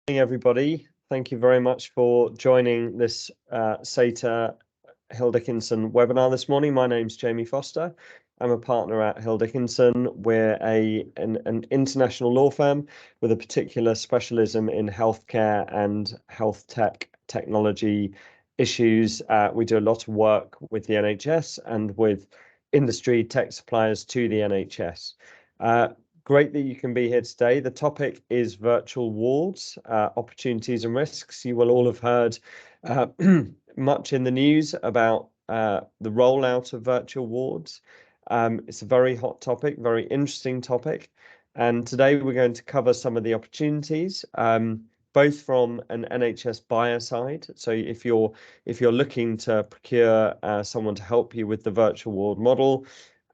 Morning, everybody. Thank you very much for joining this SATA Hill Dickinson webinar this morning. My name's Jamie Foster. I'm a partner at Hill Dickinson. We're an international law firm with a particular specialism in healthcare and health technology issues. We do a lot of work with the NHS and with industry tech suppliers to the NHS. Great that you can be here today. The topic is virtual wards, opportunities and risks. You will all have heard much in the news about the rollout of virtual wards. It's a very hot topic, very interesting topic. And today we're going to cover some of the opportunities, both from an NHS buyer side. So if you're looking to procure someone to help you with the virtual ward model,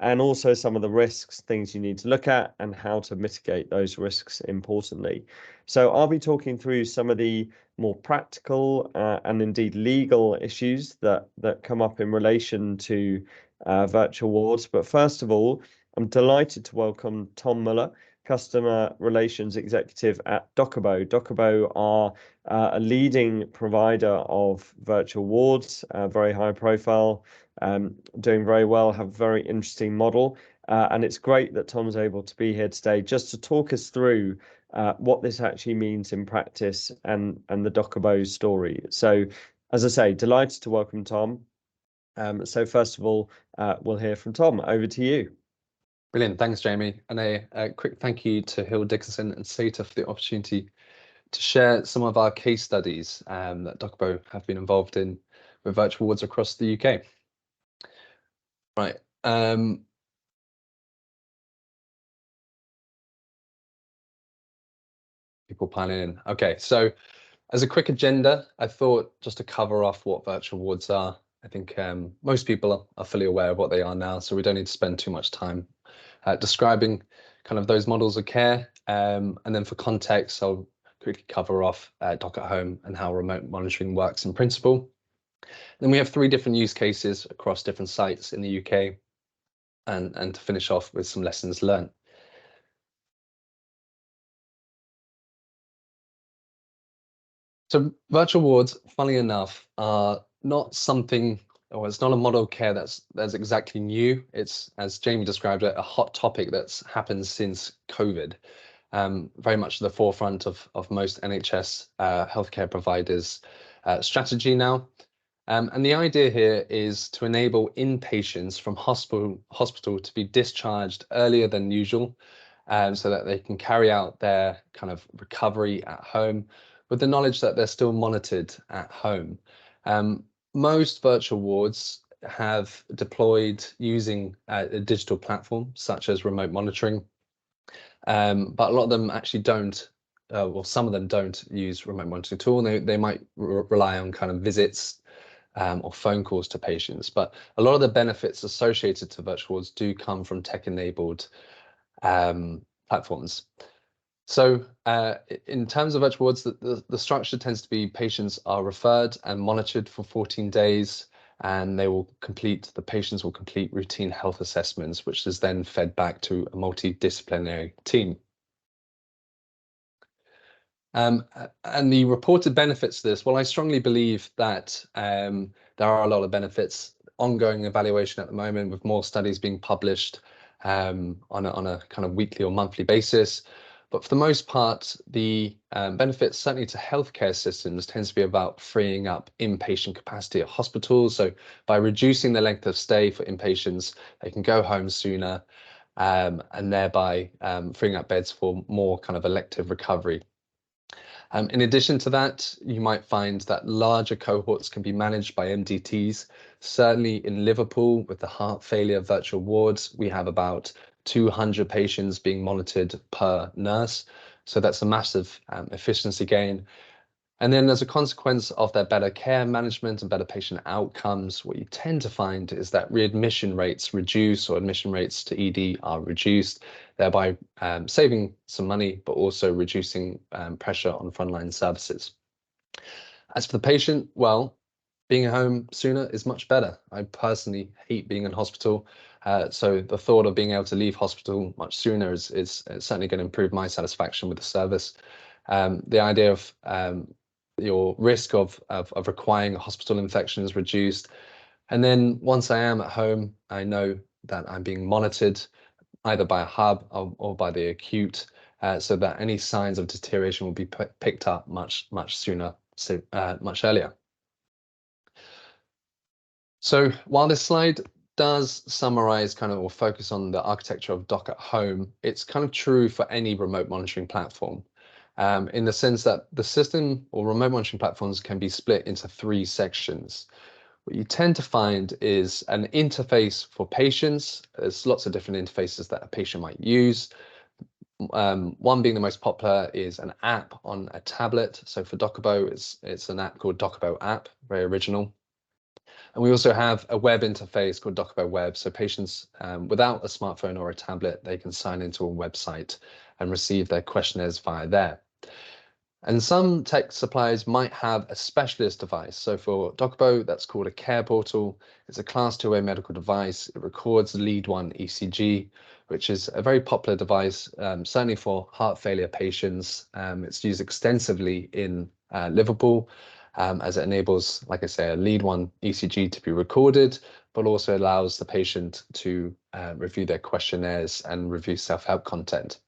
and also some of the risks, things you need to look at and how to mitigate those risks importantly. So I'll be talking through some of the more practical and indeed legal issues that come up in relation to virtual wards. But first of all, I'm delighted to welcome Tom Muller, Customer Relations Executive at Docobo. Docobo are a leading provider of virtual wards, very high profile, doing very well, have a very interesting model. And it's great that Tom's able to be here today just to talk us through what this actually means in practice and the Docobo story. So, as I say, delighted to welcome Tom. So first of all, we'll hear from Tom. Over to you. Brilliant. Thanks, Jamie. And a quick thank you to Hill Dickinson and SATA for the opportunity to share some of our case studies that Docobo have been involved in with virtual wards across the UK. Right. People piling in. Okay, so as a quick agenda, I thought just to cover off what virtual wards are. I think most people are fully aware of what they are now, so we don't need to spend too much time describing kind of those models of care. And then for context, I'll quickly cover off Doc at Home and how remote monitoring works in principle. Then we have 3 different use cases across different sites in the UK, and to finish off with some lessons learned. So virtual wards, funnily enough, are not something, or it's not a model of care that's exactly new. It's, as Jamie described it, a hot topic that's happened since COVID. Very much at the forefront of most NHS healthcare providers' strategy now. And the idea here is to enable inpatients from hospital to be discharged earlier than usual, so that they can carry out their kind of recovery at home with the knowledge that they're still monitored at home. Most virtual wards have deployed using a digital platform such as remote monitoring, but a lot of them actually don't, well, some of them don't use remote monitoring at all. They might rely on kind of visits or phone calls to patients, but a lot of the benefits associated to virtual wards do come from tech-enabled platforms. So in terms of virtual wards, the structure tends to be patients are referred and monitored for 14 days, and the patients will complete routine health assessments, which is then fed back to a multidisciplinary team. And the reported benefits of this, well, I strongly believe that there are a lot of benefits. Ongoing evaluation at the moment, with more studies being published on a kind of weekly or monthly basis. But for the most part, the benefits certainly to healthcare systems tends to be about freeing up inpatient capacity at hospitals. So by reducing the length of stay for inpatients, they can go home sooner, and thereby freeing up beds for more kind of elective recovery. In addition to that, you might find that larger cohorts can be managed by MDTs. Certainly in Liverpool, with the heart failure virtual wards, we have about 200 patients being monitored per nurse. So that's a massive efficiency gain. And then as a consequence of their better care management and better patient outcomes, what you tend to find is that readmission rates reduce, or admission rates to ED are reduced, thereby saving some money, but also reducing pressure on frontline services. As for the patient, well, being home sooner is much better. I personally hate being in hospital. So the thought of being able to leave hospital much sooner is certainly going to improve my satisfaction with the service. The idea of your risk of requiring a hospital infection is reduced. And then once I am at home, I know that I'm being monitored either by a hub or by the acute, so that any signs of deterioration will be picked up much sooner, so much earlier. So while this slide does summarize kind of or focus on the architecture of Doc at home, it's kind of true for any remote monitoring platform, in the sense that the system or remote monitoring platforms can be split into 3 sections. What you tend to find is an interface for patients. There's lots of different interfaces that a patient might use. One being the most popular is an app on a tablet. So for Docobo, it's an app called Docobo app, very original. And we also have a web interface called Docobo Web. So patients without a smartphone or a tablet, they can sign into a website and receive their questionnaires via there. And some tech suppliers might have a specialist device. So for Docobo, that's called a care portal. It's a class 2A medical device. It records lead 1 ECG, which is a very popular device, certainly for heart failure patients. It's used extensively in Liverpool, as it enables, like I say, a lead 1 ECG to be recorded, but also allows the patient to review their questionnaires and review self-help content.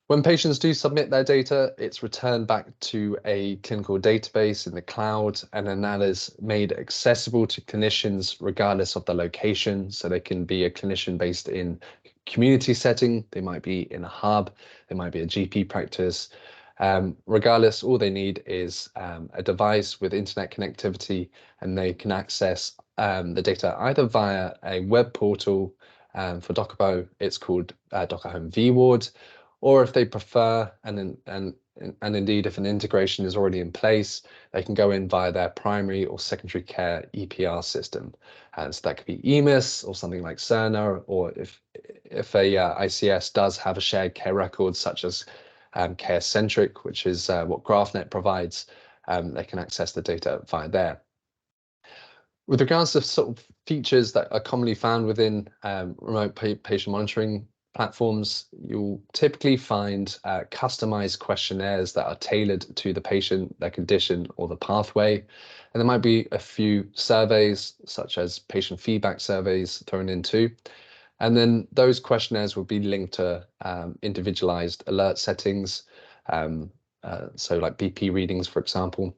When patients do submit their data, it's returned back to a clinical database in the cloud, and then that is made accessible to clinicians regardless of the location. So they can be a clinician based in community setting, they might be in a hub, they might be a GP practice. Regardless, all they need is a device with internet connectivity, and they can access the data either via a web portal. For Docobo, it's called Doc at Home vWard, or if they prefer, and indeed if an integration is already in place, they can go in via their primary or secondary care EPR system. And so that could be EMIS or something like Cerner, or if a ICS does have a shared care record, such as CareCentric, which is what GraphNet provides, they can access the data via there. With regards to sort of features that are commonly found within remote patient monitoring platforms, you'll typically find customized questionnaires that are tailored to the patient, their condition, or the pathway. And there might be a few surveys, such as patient feedback surveys, thrown in too. And then those questionnaires will be linked to individualized alert settings, so like BP readings, for example.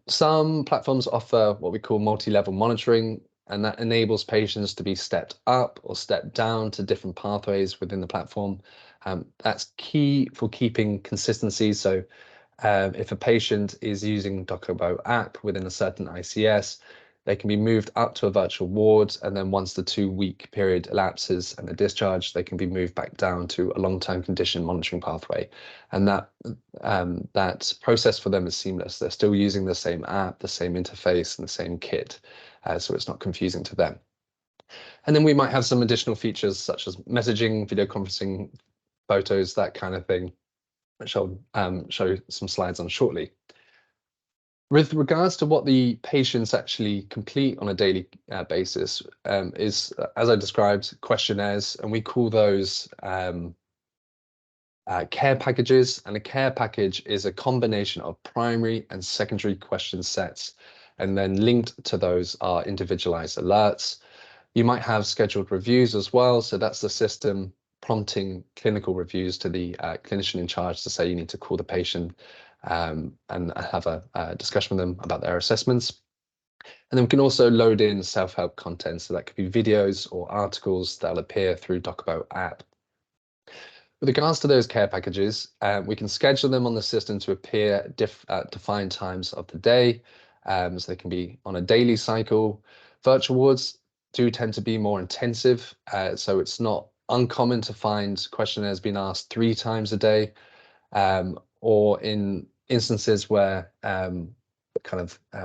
Some platforms offer what we call multi-level monitoring, and that enables patients to be stepped up or stepped down to different pathways within the platform. That's key for keeping consistency. So if a patient is using Docobo app within a certain ICS, they can be moved up to a virtual ward, and then once the 2-week period elapses and the discharge, they can be moved back down to a long-term condition monitoring pathway. And that process for them is seamless. They're still using the same app, the same interface, and the same kit, so it's not confusing to them. And then we might have some additional features such as messaging, video conferencing, photos, that kind of thing, which I'll show some slides on shortly. With regards to what the patients actually complete on a daily basis, is, as I described, questionnaires, and we call those care packages. And a care package is a combination of primary and secondary question sets, and then linked to those are individualized alerts. You might have scheduled reviews as well, so that's the system prompting clinical reviews to the clinician in charge to say you need to call the patient and have a discussion with them about their assessments. And then we can also load in self-help content, so that could be videos or articles that'll appear through Docobo app. With regards to those care packages, we can schedule them on the system to appear at defined times of the day, so they can be on a daily cycle. Virtual wards do tend to be more intensive, so it's not uncommon to find questionnaires being asked 3 times a day, or in instances where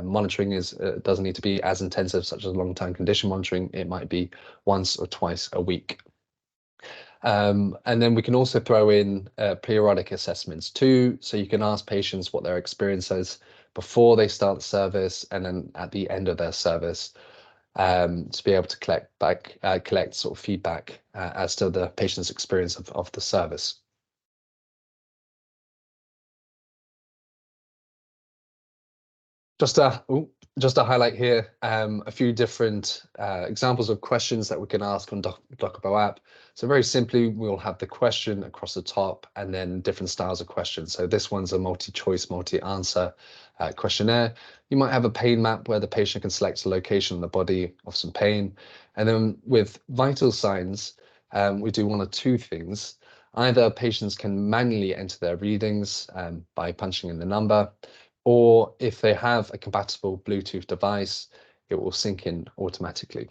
monitoring doesn't need to be as intensive, such as long-term condition monitoring, it might be once or twice a week. And then we can also throw in periodic assessments too, so you can ask patients what their experience is before they start the service and then at the end of their service, to be able to collect sort of feedback as to the patient's experience of the service. Just to highlight here, a few different examples of questions that we can ask on Docobo app. So very simply, we'll have the question across the top and then different styles of questions. So this one's a multi-choice, multi-answer questionnaire. You might have a pain map where the patient can select a location on the body of some pain. And then with vital signs, we do one of two things. Either patients can manually enter their readings by punching in the number, or if they have a compatible Bluetooth device, it will sync in automatically.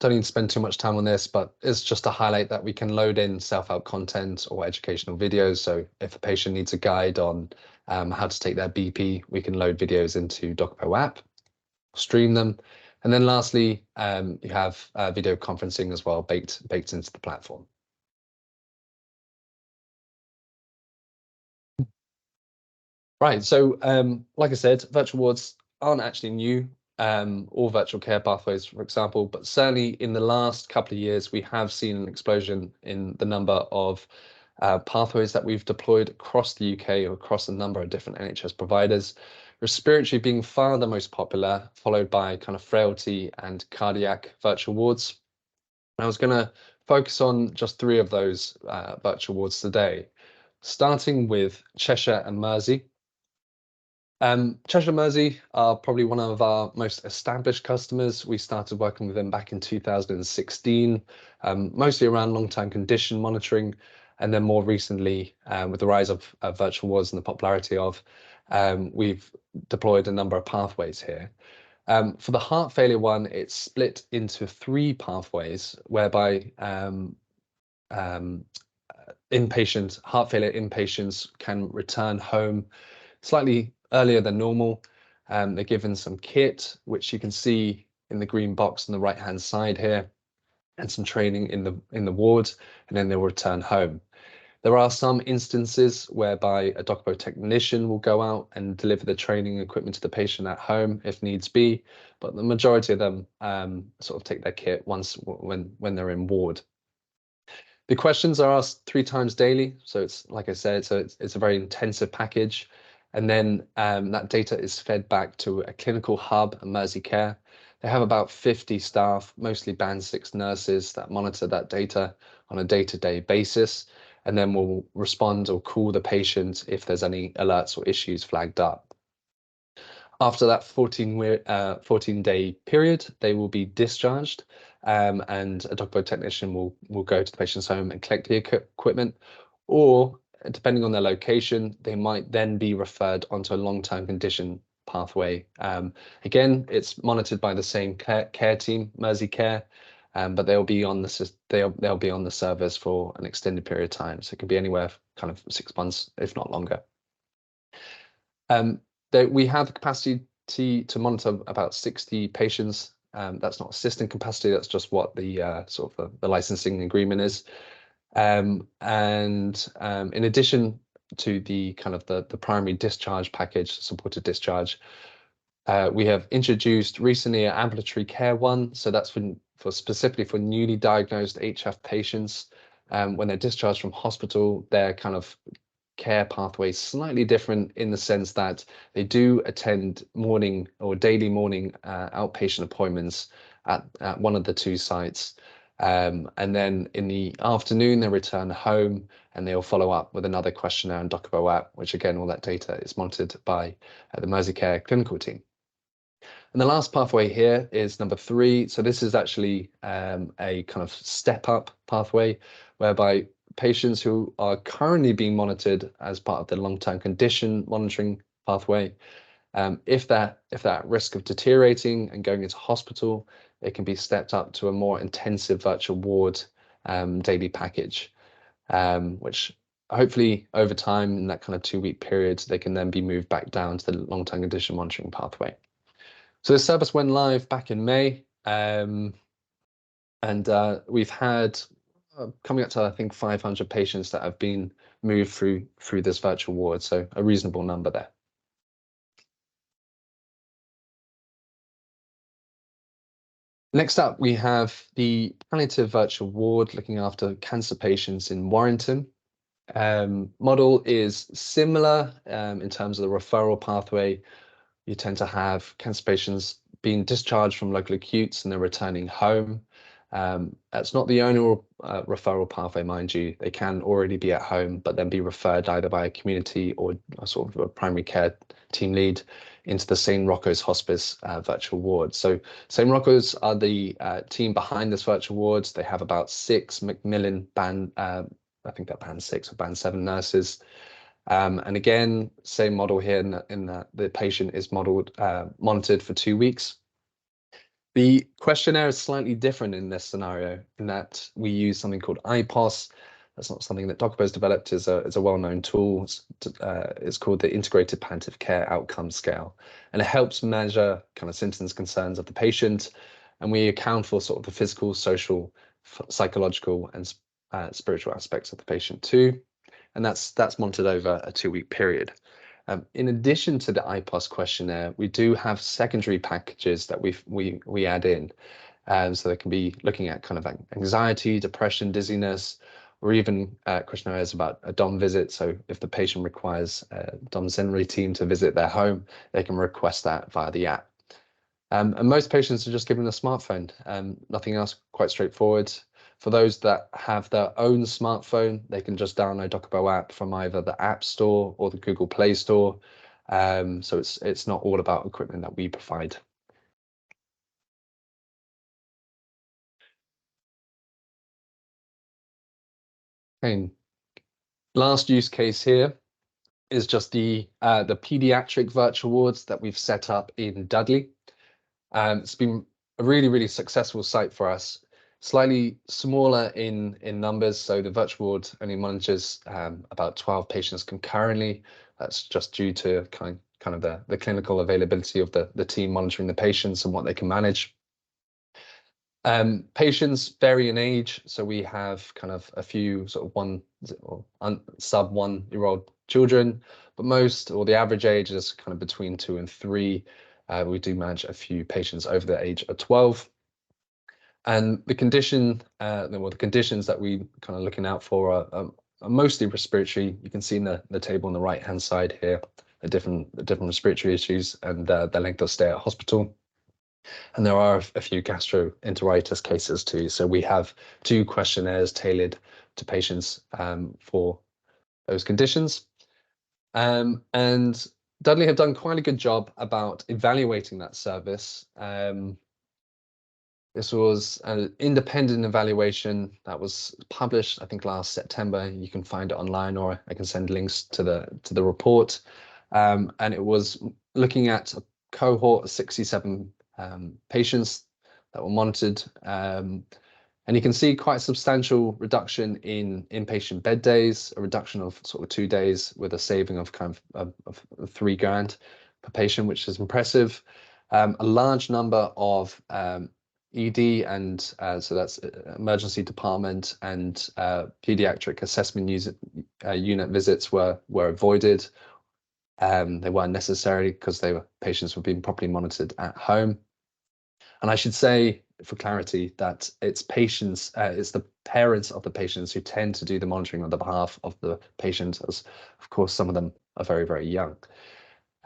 Don't need to spend too much time on this, but it's just to highlight that we can load in self-help content or educational videos. So if a patient needs a guide on how to take their BP, we can load videos into Docobo app, stream them. And then lastly, you have video conferencing as well, baked into the platform. Right, so like I said, virtual wards aren't actually new, or virtual care pathways, for example, but certainly in the last couple of years, we have seen an explosion in the number of pathways that we've deployed across the UK or across a number of different NHS providers. Respiratory being far the most popular, followed by kind of frailty and cardiac virtual wards. I was going to focus on just three of those virtual wards today, starting with Cheshire and Mersey. Cheshire Mersey are probably one of our most established customers. We started working with them back in 2016, mostly around long-term condition monitoring. And then more recently, with the rise of virtual wards and the popularity of, we've deployed a number of pathways here. For the heart failure one, it's split into three pathways whereby inpatient heart failure inpatients can return home slightly earlier than normal. They're given some kit, which you can see in the green box on the right-hand side here, and some training in the ward, and then they'll return home. There are some instances whereby a Docobo technician will go out and deliver the training equipment to the patient at home if needs be, but the majority of them sort of take their kit when they're in ward. The questions are asked 3 times daily, so it's like I said, so it's a very intensive package. And then that data is fed back to a clinical hub at Mersey Care. They have about 50 staff, mostly band 6 nurses, that monitor that data on a day-to-day basis, and then will respond or call the patient if there's any alerts or issues flagged up. After that 14-day period, they will be discharged, and a Docobo technician will go to the patient's home and collect the equipment, or depending on their location, they might then be referred onto a long-term condition pathway. Again, it's monitored by the same care team, Mersey Care, but they'll be on the service for an extended period of time. So it can be anywhere kind of 6 months, if not longer. We have the capacity to monitor about 60 patients. That's not assistant capacity, that's just what the sort of the licensing agreement is. In addition to the kind of the primary discharge package, supported discharge, we have introduced recently an ambulatory care one. So that's for specifically for newly diagnosed HF patients. When they're discharged from hospital, their kind of care pathways slightly different in the sense that they do attend morning or daily morning outpatient appointments at one of the 2 sites. And then in the afternoon, they return home and they'll follow up with another questionnaire on Docobo app, which again, all that data is monitored by the Mersey Care clinical team. And the last pathway here is number 3. So this is actually a kind of step up pathway whereby patients who are currently being monitored as part of the long-term condition monitoring pathway, if they're at risk of deteriorating and going into hospital, it can be stepped up to a more intensive virtual ward daily package, which hopefully over time in that kind of 2-week period, they can then be moved back down to the long-term condition monitoring pathway. So this service went live back in May, and we've had coming up to, I think, 500 patients that have been moved through this virtual ward, so a reasonable number there. Next up, we have the palliative virtual ward looking after cancer patients in Warrington. Model is similar in terms of the referral pathway. You tend to have cancer patients being discharged from local acutes and they're returning home. That's not the only referral pathway, mind you. They can already be at home, but then be referred either by a community or a sort of a primary care team lead into the St. Rocco's Hospice virtual ward. So St. Rocco's are the team behind this virtual wards. They have about 6 Macmillan band, I think they're band 6 or band 7 nurses. And again, same model here in that the patient is monitored for 2 weeks. The questionnaire is slightly different in this scenario in that we use something called IPOS. That's not something that Docobo has developed. It's a well-known tool. It's called the Integrated Palliative Care Outcome Scale, and it helps measure kind of symptoms, concerns of the patient, and we account for sort of the physical, social, psychological, and spiritual aspects of the patient too. And that's monitored over a 2-week period. In addition to the IPOS questionnaire, we do have secondary packages that we add in. So they can be looking at kind of anxiety, depression, dizziness, or even questionnaires about a DOM visit. So if the patient requires a DOM auxiliary team to visit their home, they can request that via the app. And most patients are just given a smartphone, nothing else, quite straightforward. For those that have their own smartphone, they can just download Docobo app from either the App Store or the Google Play Store. So it's not all about equipment that we provide. Okay. Last use case here is just the pediatric virtual wards that we've set up in Dudley. It's been a really successful site for us. Slightly smaller in numbers, so the virtual ward only monitors about 12 patients concurrently. That's just due to kind of the clinical availability of the team monitoring the patients and what they can manage. Patients vary in age, so we have kind of a few sort of sub 1-year-old children, but most, or the average age is kind of between 2 and 3. We do manage a few patients over the age of 12. And the conditions that we kind of looking out for are mostly respiratory. You can see in the table on the right-hand side here, the different respiratory issues and the length of stay at hospital. And there are a few gastroenteritis cases too. So we have 2 questionnaires tailored to patients for those conditions. And Dudley have done quite a good job about evaluating that service. This was an independent evaluation that was published, I think, last September. You can find it online, or I can send links to the report. And it was looking at a cohort of 67 patients that were monitored. And you can see quite a substantial reduction in inpatient bed days, a reduction of sort of 2 days with a saving of kind of $3,000 per patient, which is impressive. A large number of ED and so that's emergency department and pediatric assessment unit visits were avoided. They weren't necessary because patients were being properly monitored at home. And I should say, for clarity, that it's the parents of the patients who tend to do the monitoring on the behalf of the patient, as of course some of them are very young.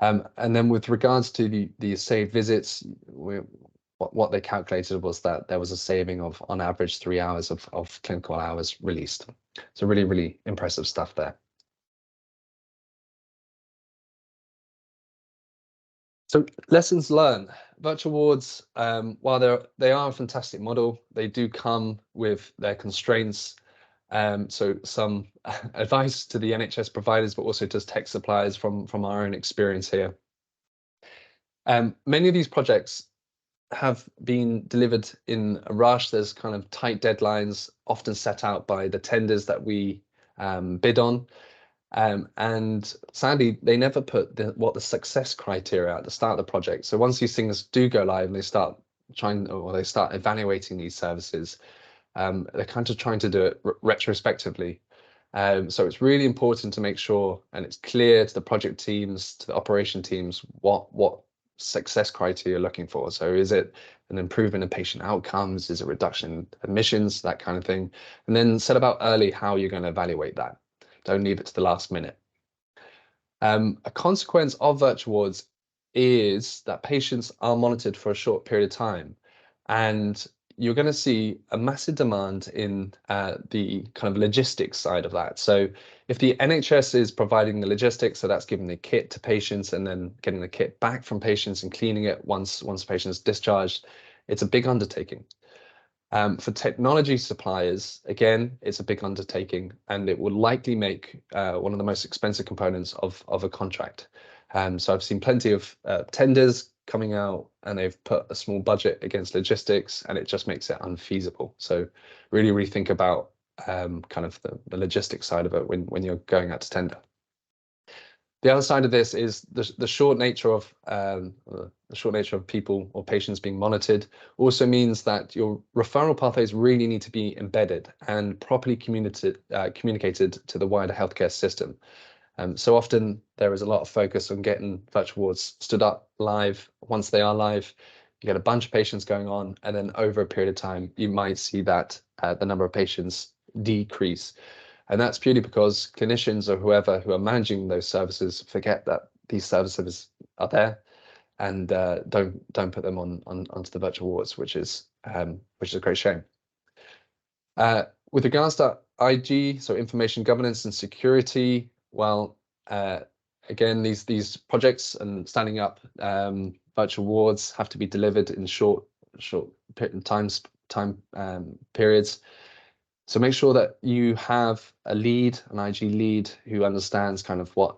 And then with regards to the saved visits, what they calculated was that there was a saving of, on average, 3 hours of clinical hours released. So really impressive stuff there. So lessons learned. Virtual wards, while they are a fantastic model, they do come with their constraints. So some advice to the NHS providers, but also to tech suppliers from our own experience here. Many of these projects have been delivered in a rush. There's kind of tight deadlines often set out by the tenders that we bid on. And sadly, they never put what the success criteria at the start of the project. So once these things do go live and they start evaluating these services, they're kind of trying to do it retrospectively. So it's really important to make sure, and it's clear to the project teams, to the operation teams, what success criteria you're looking for. So is it an improvement in patient outcomes? Is it reduction in admissions, that kind of thing? And then set about early how you're going to evaluate that Don't leave it to the last minute. A consequence of virtual wards is that patients are monitored for a short period of time, and you're going to see a massive demand in the kind of logistics side of that. So if the NHS is providing the logistics, so that's giving the kit to patients and then getting the kit back from patients and cleaning it once the patient is discharged, it's a big undertaking. For technology suppliers, again, it's a big undertaking, and it will likely make one of the most expensive components of a contract. So I've seen plenty of tenders coming out, and they've put a small budget against logistics, and it just makes it unfeasible. So really think about kind of the logistics side of it when you're going out to tender. The other side of this is the short nature of people or patients being monitored also means that your referral pathways really need to be embedded and properly communicated to the wider healthcare system. So often there is a lot of focus on getting virtual wards stood up live. Once they are live, you get a bunch of patients going on, and then over a period of time, you might see that the number of patients decrease. And that's purely because clinicians or whoever who are managing those services forget that these services are there, and don't put them onto the virtual wards, which is a great shame. With regards to IG, so information governance and security, well, again, these projects and standing up virtual wards have to be delivered in short time periods. So make sure that you have a lead, an IG lead, who understands kind of what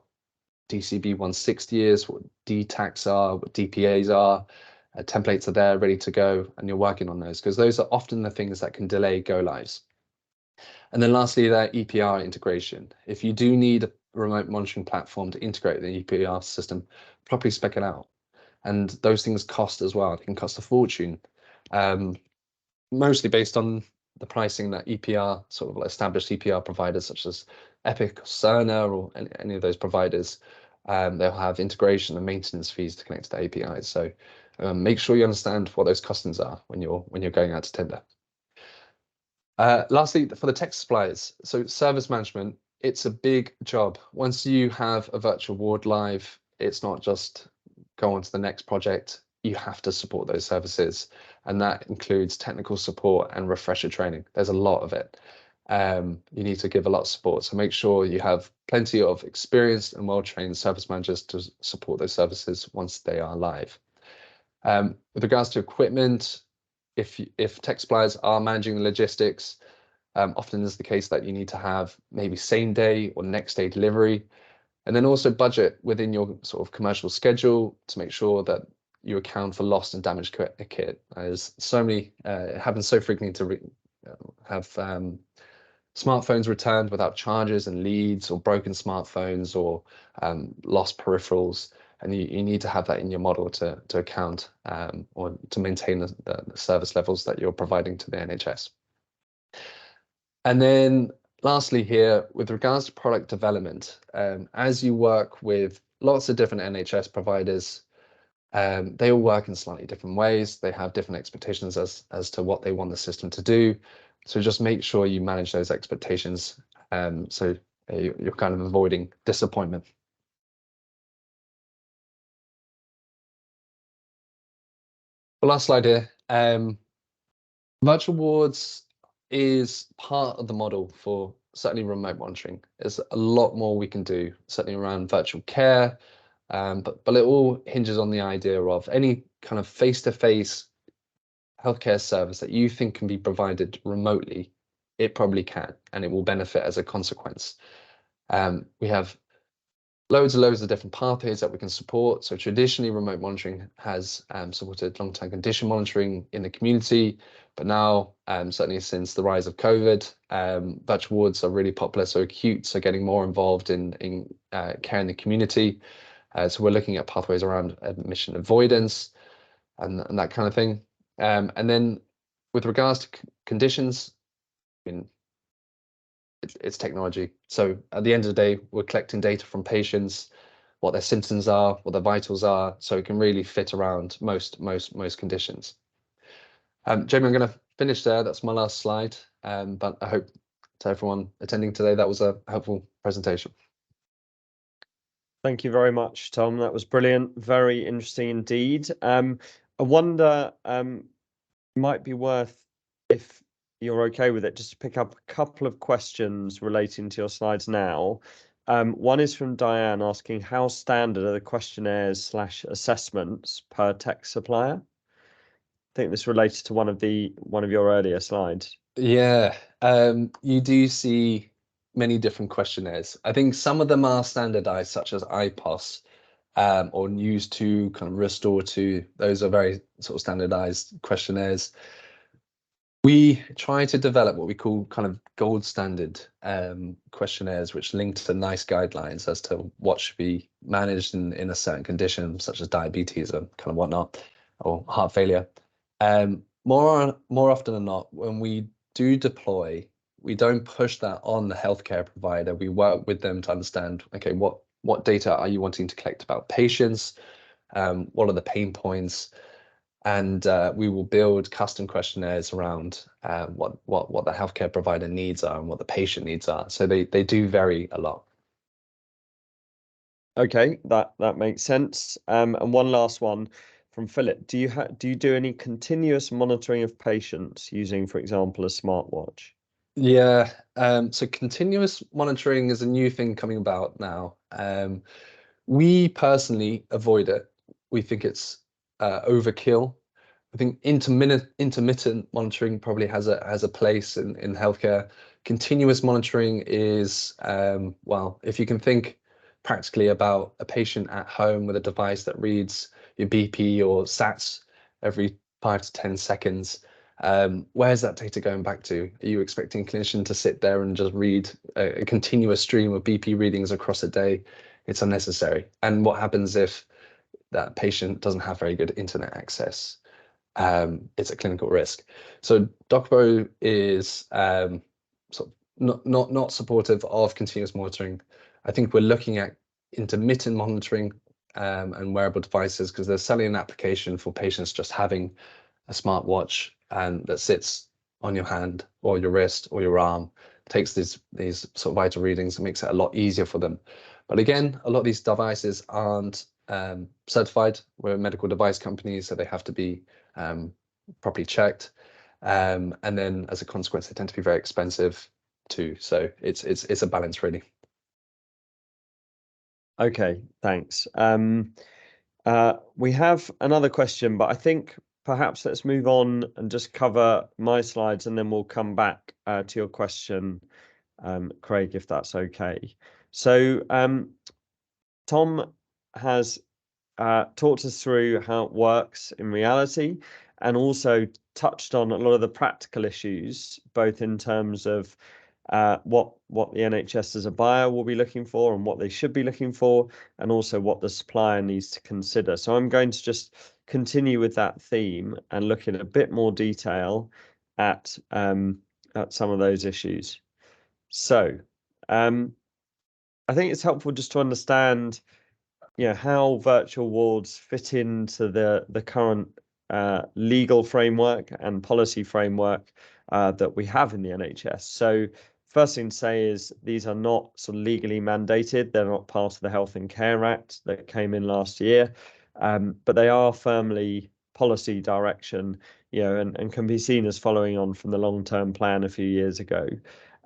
DCB 160 is, what DTACs are, what DPAs are, templates are there ready to go, and you're working on those, because those are often the things that can delay go lives. And then lastly, that EPR integration. If you do need a remote monitoring platform to integrate the EPR system, properly spec it out. And those things cost as well. They can cost a fortune, mostly based on the pricing that EPR, sort of established EPR providers such as Epic, Cerner, or any of those providers, they'll have integration and maintenance fees to connect to the APIs. So make sure you understand what those costings are when you're going out to tender. Lastly, for the tech suppliers, so service management, it's a big job. Once you have a virtual ward live, it's not just go on to the next project. You have to support those services, and that includes technical support and refresher training. There's a lot of it. You need to give a lot of support, so make sure you have plenty of experienced and well-trained service managers to support those services once they are live. With regards to equipment, if tech suppliers are managing the logistics, often is the case that you need to have maybe same day or next day delivery, and then also budget within your sort of commercial schedule to make sure that you account for lost and damaged kit. There's so many, it happens so frequently to have smartphones returned without chargers and leads, or broken smartphones, or lost peripherals, and you need to have that in your model to account or to maintain the service levels that you're providing to the NHS. And then lastly here, with regards to product development, as you work with lots of different NHS providers, they all work in slightly different ways. They have different expectations as to what they want the system to do. So just make sure you manage those expectations, so you're kind of avoiding disappointment. The last slide here. Virtual wards is part of the model for certainly remote monitoring. There's a lot more we can do, certainly around virtual care, but it all hinges on the idea of any kind of face-to-face healthcare service that you think can be provided remotely. It probably can, and it will benefit as a consequence. We have loads of different pathways that we can support. So traditionally, remote monitoring has supported long-term condition monitoring in the community, but now, certainly since the rise of COVID, virtual wards are really popular. So acutes are getting more involved in care in the community. So we're looking at pathways around admission avoidance and that kind of thing. And then with regards to conditions, I mean, it's technology. So at the end of the day, we're collecting data from patients, what their symptoms are, what their vitals are, so it can really fit around most conditions. Jamie, I'm going to finish there. That's my last slide, but I hope to everyone attending today. That was a helpful presentation. Thank you very much, Tom. That was brilliant. Very interesting indeed. I wonder, might be worth, if you're okay with it, just to pick up a couple of questions relating to your slides now. One is from Diane asking, how standard are the questionnaires / assessments per tech supplier? I think this relates to one of your earlier slides. Yeah, you do see many different questionnaires. I think some of them are standardized, such as IPOS, or News2, kind of Restore2. Those are very sort of standardized questionnaires. We try to develop what we call kind of gold standard questionnaires, which link to nice guidelines as to what should be managed in a certain condition, such as diabetes or kind of whatnot, or heart failure. More often than not, when we do deploy, we don't push that on the healthcare provider. We work with them to understand, okay, what data are you wanting to collect about patients? What are the pain points? And we will build custom questionnaires around what the healthcare provider needs are and what the patient needs are. So they do vary a lot. Okay, that makes sense. And one last one from Philip. Do you do any continuous monitoring of patients using, for example, a smartwatch? Yeah, so continuous monitoring is a new thing coming about now. We personally avoid it. We think it's overkill. I think intermittent monitoring probably has a place in healthcare. Continuous monitoring is, well, if you can think practically about a patient at home with a device that reads your BP or SATs every 5 to 10 seconds, where's that data going back to? Are you expecting a clinician to sit there and just read a continuous stream of BP readings across a day? It's unnecessary. And what happens if that patient doesn't have very good internet access? It's a clinical risk. So Docobo is sort of not supportive of continuous monitoring. I think we're looking at intermittent monitoring and wearable devices, because they're selling an application for patients just having a smartwatch and that sits on your hand or your wrist or your arm, takes these sort of vital readings and makes it a lot easier for them. But again, a lot of these devices aren't certified. We're a medical device company, so they have to be properly checked. And then as a consequence, they tend to be very expensive too. So it's a balance, really. Okay, thanks. We have another question, but I think perhaps let's move on and just cover my slides, and then we'll come back to your question, Craig, if that's okay. So Tom has talked us through how it works in reality, and also touched on a lot of the practical issues, both in terms of what the NHS as a buyer will be looking for and what they should be looking for, and also what the supplier needs to consider. So I'm going to just continue with that theme and look in a bit more detail at some of those issues. So I think it's helpful just to understand, how virtual wards fit into the current legal framework and policy framework that we have in the NHS. So first thing to say is these are not sort of legally mandated. They're not part of the Health and Care Act that came in last year, but they are firmly policy direction, and can be seen as following on from the long-term plan a few years ago.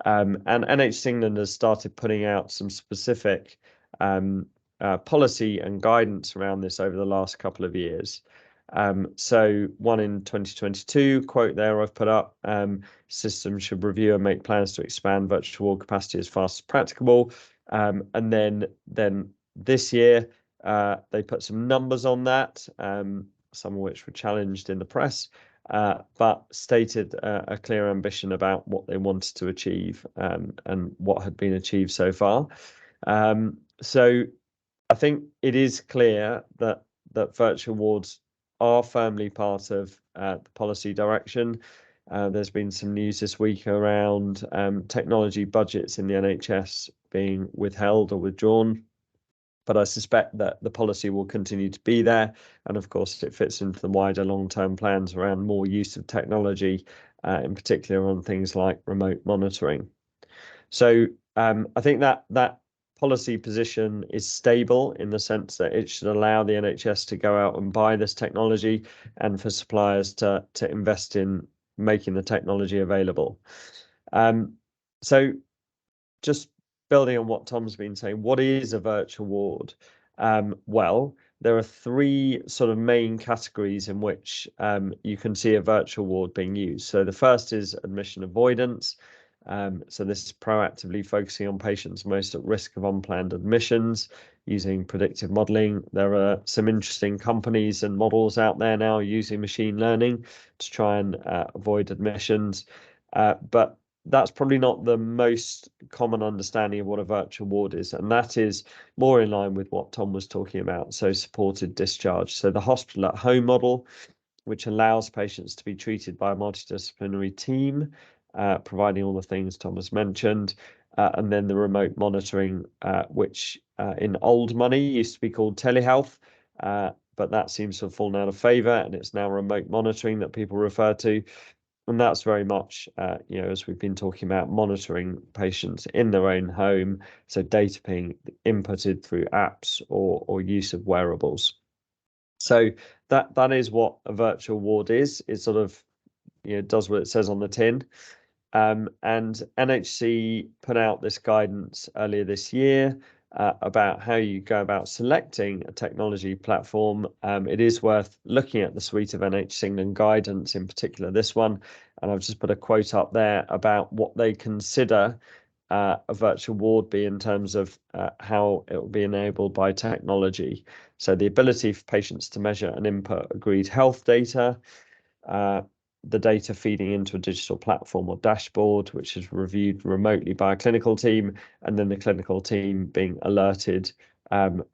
And NHS England has started putting out some specific policy and guidance around this over the last couple of years. So one in 2022, quote there I've put up, systems should review and make plans to expand virtual ward capacity as fast as practicable. And then this year, they put some numbers on that, some of which were challenged in the press, but stated a clear ambition about what they wanted to achieve, and what had been achieved so far. So I think it is clear that virtual wards are firmly part of the policy direction. There's been some news this week around technology budgets in the NHS being withheld or withdrawn, but I suspect that the policy will continue to be there. And of course, it fits into the wider long-term plans around more use of technology, in particular on things like remote monitoring. So I think that policy position is stable in the sense that it should allow the NHS to go out and buy this technology and for suppliers to invest in making the technology available. So just building on what Tom's been saying, what is a virtual ward? Well, there are three sort of main categories in which you can see a virtual ward being used. So the first is admission avoidance. So this is proactively focusing on patients most at risk of unplanned admissions using predictive modeling. There are some interesting companies and models out there now using machine learning to try and avoid admissions. But that's probably not the most common understanding of what a virtual ward is, and that is more in line with what Tom was talking about, so supported discharge. So the hospital at home model, which allows patients to be treated by a multidisciplinary team, providing all the things Tom has mentioned, and then the remote monitoring, which in old money used to be called telehealth, but that seems to have fallen out of favour, and it's now remote monitoring that people refer to. And that's very much, as we've been talking about, monitoring patients in their own home, so data being inputted through apps or use of wearables. So that is what a virtual ward is. It sort of does what it says on the tin. And NHC put out this guidance earlier this year about how you go about selecting a technology platform. It is worth looking at the suite of NHS England guidance, in particular this one, and I've just put a quote up there about what they consider a virtual ward be in terms of how it will be enabled by technology. So the ability for patients to measure and input agreed health data, the data feeding into a digital platform or dashboard, which is reviewed remotely by a clinical team, and then the clinical team being alerted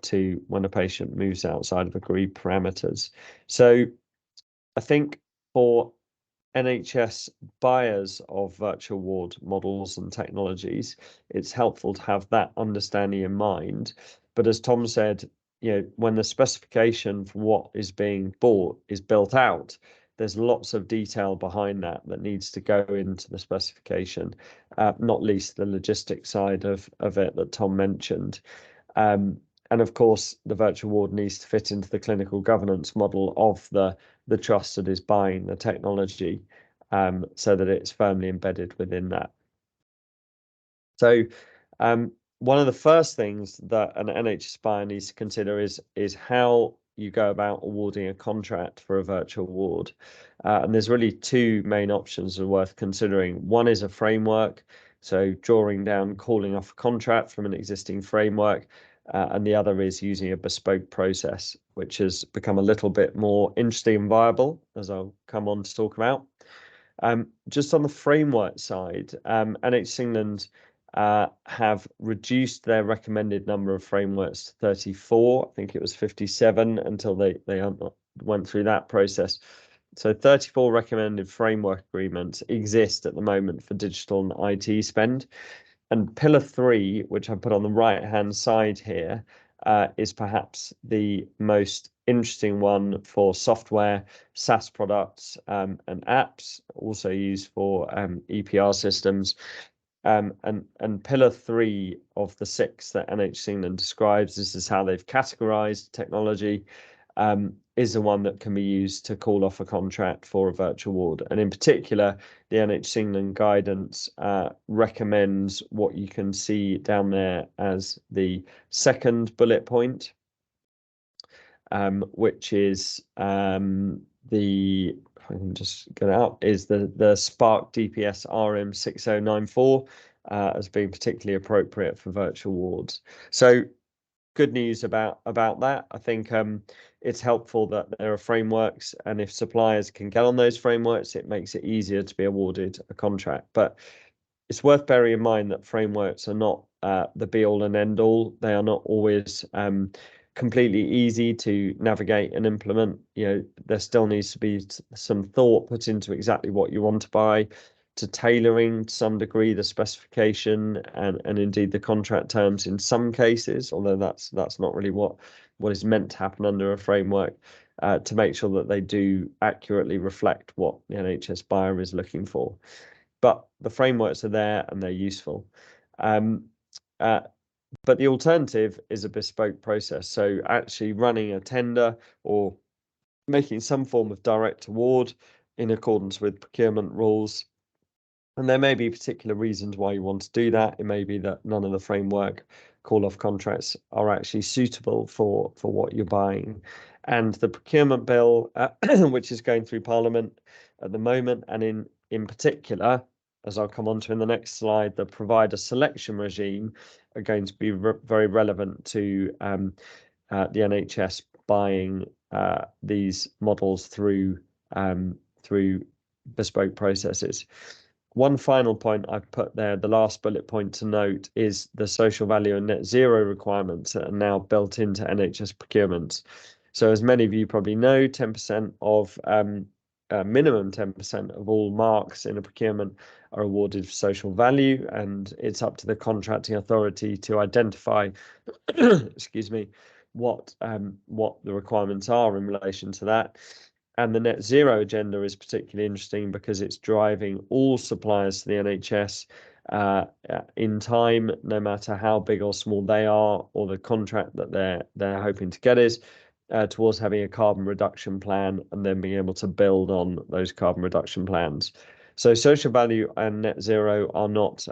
to when a patient moves outside of agreed parameters. So I think for NHS buyers of virtual ward models and technologies, it's helpful to have that understanding in mind. But as Tom said, when the specification for what is being bought is built out, there's lots of detail behind that needs to go into the specification, not least the logistics side of it that Tom mentioned. And of course, the virtual ward needs to fit into the clinical governance model of the trust that is buying the technology, so that it's firmly embedded within that. So one of the first things that an NHS buyer needs to consider is how you go about awarding a contract for a virtual ward. And there's really two main options that are worth considering. One is a framework, so drawing down, calling off a contract from an existing framework, and the other is using a bespoke process, which has become a little bit more interesting and viable, as I'll come on to talk about. Just on the framework side, NHS England have reduced their recommended number of frameworks to 34. I think it was 57 until they went through that process. So 34 recommended framework agreements exist at the moment for digital and IT spend. And pillar 3, which I put on the right-hand side here, is perhaps the most interesting one for software, SaaS products, and apps, also used for EPR systems. And pillar 3 of the 6 that NHS England describes, this is how they've categorized technology, is the one that can be used to call off a contract for a virtual ward. And in particular, the NHS England guidance recommends what you can see down there as the second bullet point, which is if I can just get it out, is the Spark DPS RM 6094 as being particularly appropriate for virtual wards. So good news about that. I think it's helpful that there are frameworks, and if suppliers can get on those frameworks, it makes it easier to be awarded a contract. But it's worth bearing in mind that frameworks are not the be all and end all. They are not always completely easy to navigate and implement. There still needs to be some thought put into exactly what you want to buy, to tailoring to some degree the specification and indeed the contract terms in some cases, although that's not really what is meant to happen under a framework, to make sure that they do accurately reflect what the NHS buyer is looking for. But the frameworks are there and they're useful. But the alternative is a bespoke process. So actually running a tender or making some form of direct award in accordance with procurement rules. And there may be particular reasons why you want to do that. It may be that none of the framework call-off contracts are actually suitable for what you're buying. And the procurement bill, which is going through Parliament at the moment, and in particular, as I'll come on to in the next slide, the provider selection regime are going to be very relevant to the NHS buying these models through bespoke processes. One final point I've put there, the last bullet point to note, is the social value and net zero requirements that are now built into NHS procurements. So as many of you probably know, 10% of minimum 10% of all marks in a procurement are awarded for social value, and it's up to the contracting authority to identify, excuse me, what the requirements are in relation to that. And the net zero agenda is particularly interesting because it's driving all suppliers to the NHS in time, no matter how big or small they are, or the contract that they're hoping to get is, towards having a carbon reduction plan and then being able to build on those carbon reduction plans. So social value and net zero are not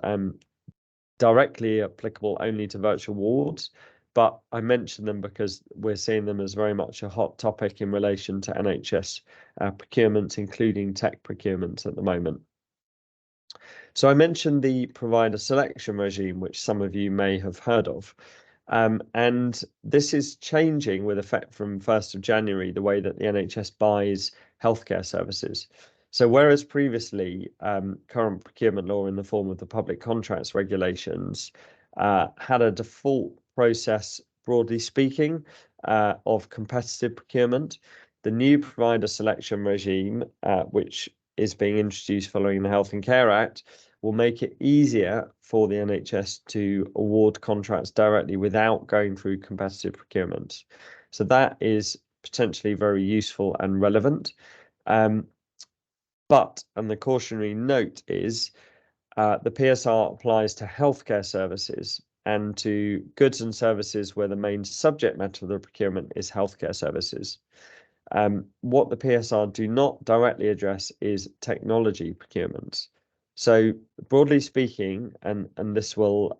directly applicable only to virtual wards, but I mention them because we're seeing them as very much a hot topic in relation to NHS procurements, including tech procurements at the moment. So I mentioned the provider selection regime, which some of you may have heard of. And this is changing with effect from 1st of January, the way that the NHS buys healthcare services. So whereas previously current procurement law in the form of the public contracts regulations had a default process, broadly speaking, of competitive procurement, the new provider selection regime, which is being introduced following the Health and Care Act, will make it easier for the NHS to award contracts directly without going through competitive procurement. So that is potentially very useful and relevant. But, and the cautionary note is, the PSR applies to healthcare services and to goods and services where the main subject matter of the procurement is healthcare services. What the PSR do not directly address is technology procurement. So broadly speaking, and this will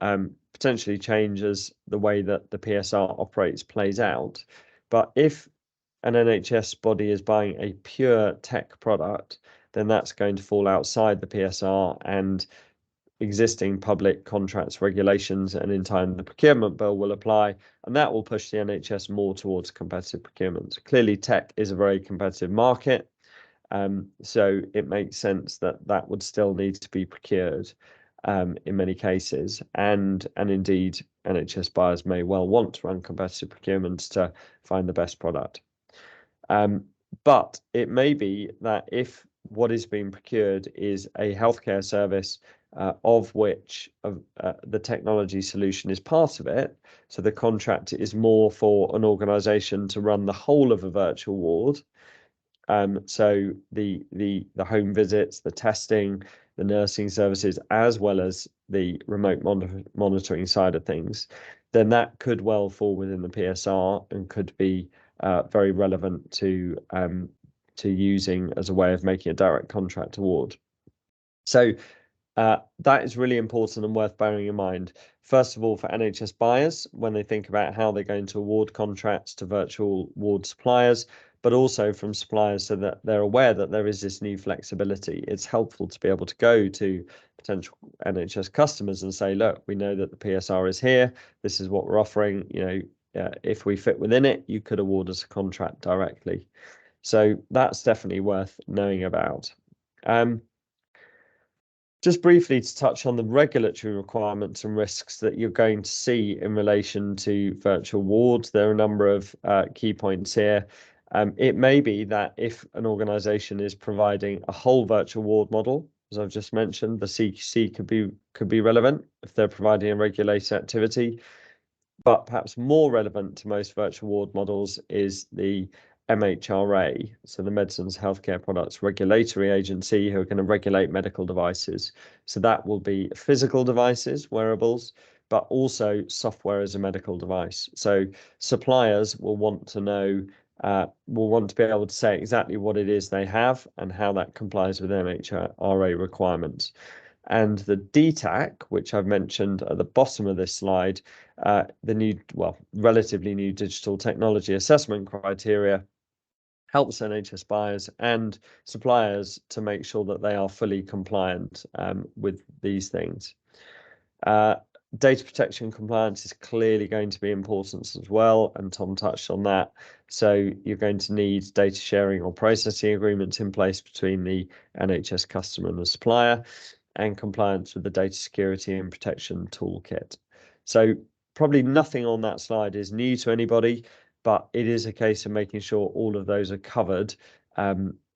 potentially change as the way that the PSR operates plays out, but if an NHS body is buying a pure tech product, then that's going to fall outside the PSR, and existing public contracts regulations and in time the procurement bill will apply, and that will push the NHS more towards competitive procurement. Clearly tech is a very competitive market, so it makes sense that that would still need to be procured in many cases, and indeed NHS buyers may well want to run competitive procurements to find the best product. But it may be that if what is being procured is a healthcare service of which the technology solution is part of it, so the contract is more for an organisation to run the whole of a virtual ward. So the home visits, the testing, the nursing services, as well as the remote monitoring side of things, then that could well fall within the PSR and could be very relevant to using as a way of making a direct contract award. So that is really important and worth bearing in mind. First of all, for NHS buyers, when they think about how they're going to award contracts to virtual ward suppliers, but also from suppliers so that they're aware that there is this new flexibility. It's helpful to be able to go to potential NHS customers and say, look, we know that the PSR is here. This is what we're offering. You know, if we fit within it, you could award us a contract directly. So that's definitely worth knowing about. Just briefly to touch on the regulatory requirements and risks that you're going to see in relation to virtual wards, there are a number of key points here. It may be that if an organisation is providing a whole virtual ward model, as I've just mentioned, the CQC could be relevant if they're providing a regulated activity. But perhaps more relevant to most virtual ward models is the MHRA, so the Medicines Healthcare Products Regulatory Agency, who are going to regulate medical devices. So that will be physical devices, wearables, but also software as a medical device. So suppliers will want to know, will want to be able to say exactly what it is they have and how that complies with MHRA requirements. And the DTAC, which I've mentioned at the bottom of this slide, the new, well, relatively new digital technology assessment criteria, helps NHS buyers and suppliers to make sure that they are fully compliant with these things. Data protection compliance is clearly going to be important as well, and Tom touched on that. So you're going to need data sharing or processing agreements in place between the NHS customer and the supplier, and compliance with the data security and protection toolkit. So probably nothing on that slide is new to anybody, but it is a case of making sure all of those are covered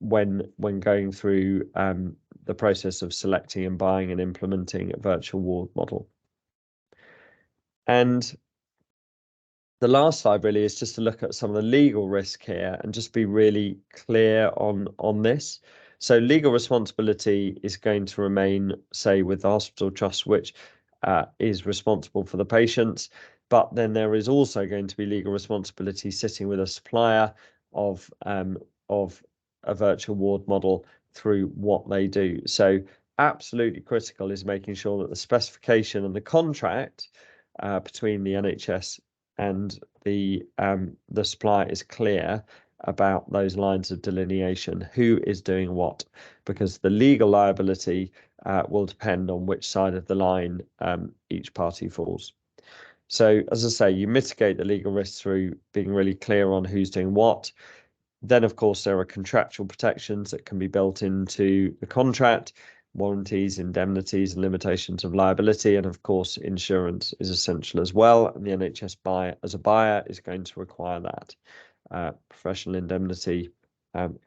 when going through the process of selecting and buying and implementing a virtual ward model. And the last slide really is just to look at some of the legal risk here and just be really clear on this. So legal responsibility is going to remain, say, with the hospital trust, which is responsible for the patients. But then there is also going to be legal responsibility sitting with a supplier of a virtual ward model through what they do. So absolutely critical is making sure that the specification and the contract between the NHS and the supply is clear about those lines of delineation, who is doing what, because the legal liability will depend on which side of the line each party falls. So as I say, you mitigate the legal risks through being really clear on who's doing what. Then, of course, there are contractual protections that can be built into the contract, warranties, indemnities, and limitations of liability. And of course, insurance is essential as well. And the NHS buyer, as a buyer, is going to require that. Professional indemnity,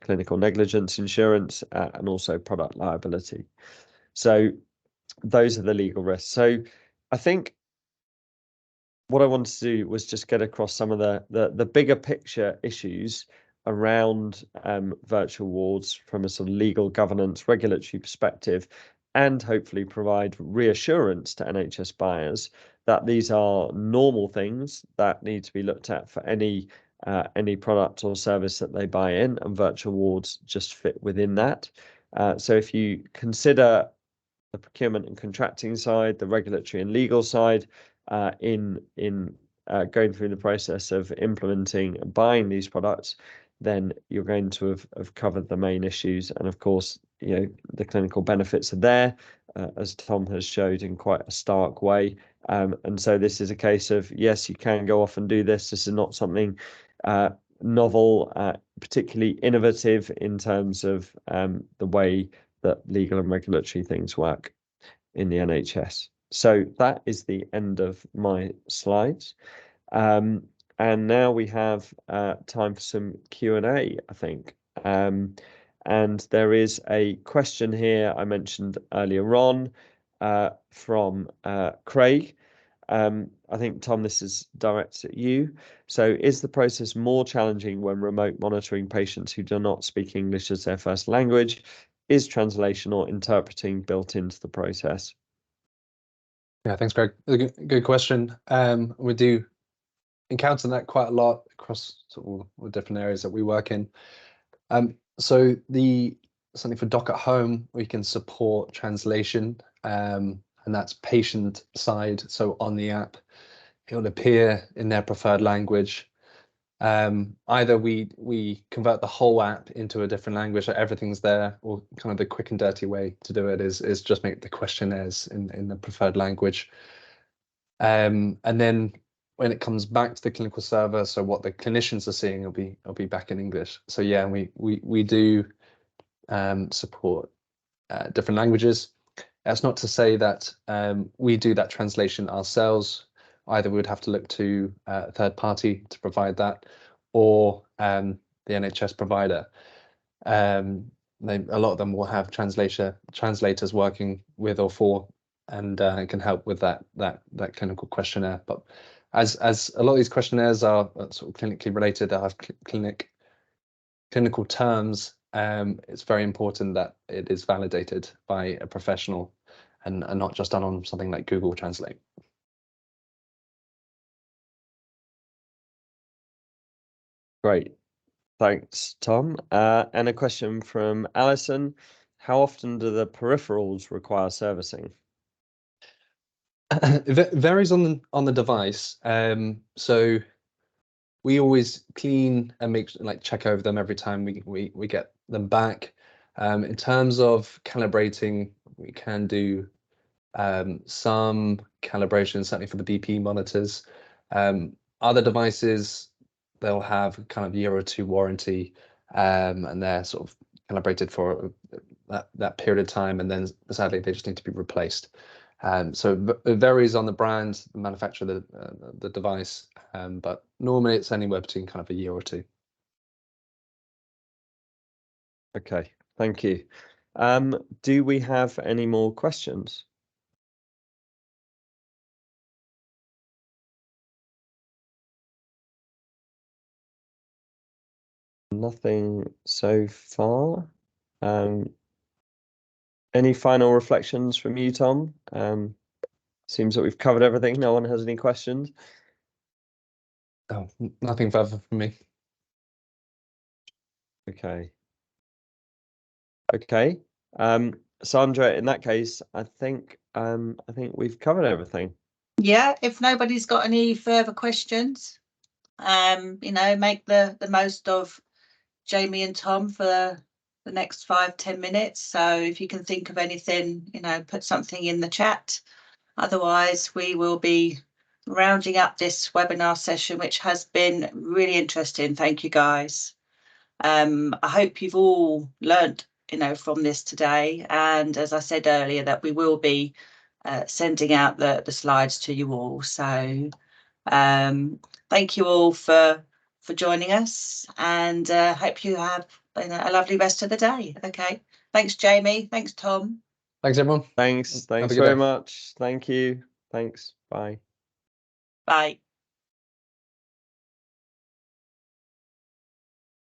clinical negligence insurance, and also product liability. So those are the legal risks. So I think what I wanted to do was just get across some of the bigger picture issues around virtual wards from a sort of legal governance regulatory perspective, and hopefully provide reassurance to NHS buyers that these are normal things that need to be looked at for any product or service that they buy in, and virtual wards just fit within that. So if you consider the procurement and contracting side, the regulatory and legal side, in going through the process of implementing and buying these products, then you're going to have covered the main issues. And of course, you know, the clinical benefits are there, as Tom has showed in quite a stark way. And so this is a case of, yes, you can go off and do this. This is not something novel, particularly innovative in terms of the way that legal and regulatory things work in the NHS. So that is the end of my slides. And now we have time for some Q&A, I think. And there is a question here I mentioned earlier on from Craig. I think, Tom, this is directed at you. So is the process more challenging when remote monitoring patients who do not speak English as their first language? Is translation or interpreting built into the process? Yeah, thanks, Greg. Good question. We do encounter that quite a lot across sort of all the different areas that we work in. So something for Doc at Home, we can support translation, and that's patient side. So on the app, it will appear in their preferred language. Either we convert the whole app into a different language, so everything's there, or kind of the quick and dirty way to do it is just make the questionnaires in the preferred language. And then when it comes back to the clinical server, so what the clinicians are seeing will be back in English. So yeah, we do support different languages. That's not to say that we do that translation ourselves. Either we would have to look to a third party to provide that, or the NHS provider. A lot of them will have translators working with or for, and can help with that clinical questionnaire. But as a lot of these questionnaires are sort of clinically related, they have clinic clinical terms, it's very important that it is validated by a professional and not just done on something like Google Translate. Great. Thanks, Tom. And a question from Alison. How often do the peripherals require servicing? It varies on the device. So we always clean and check over them every time we get them back. In terms of calibrating, we can do some calibration, certainly for the BP monitors. Other devices, they'll have kind of year or two warranty, and they're sort of calibrated for that period of time, and then sadly they just need to be replaced. So it varies on the brand, the manufacturer, the device, but normally it's anywhere between kind of a year or two. Okay, thank you. Do we have any more questions? Nothing so far. Any final reflections from you, Tom? Seems that we've covered everything. No one has any questions. Oh, nothing further from me. Okay. Okay. Sandra, in that case, I think we've covered everything. Yeah, if nobody's got any further questions, make the most of Jamie and Tom for the next 5-10 minutes. So if you can think of anything, put something in the chat. Otherwise, we will be rounding up this webinar session, which has been really interesting. Thank you, guys. I hope you've all learnt, from this today. And as I said earlier, that we will be sending out the slides to you all. So thank you all for joining us, and hope you have a lovely rest of the day. Okay. Thanks, Jamie. Thanks, Tom. Thanks, everyone. Thanks Have a good very day. much. Thank you. Thanks. Bye. Bye.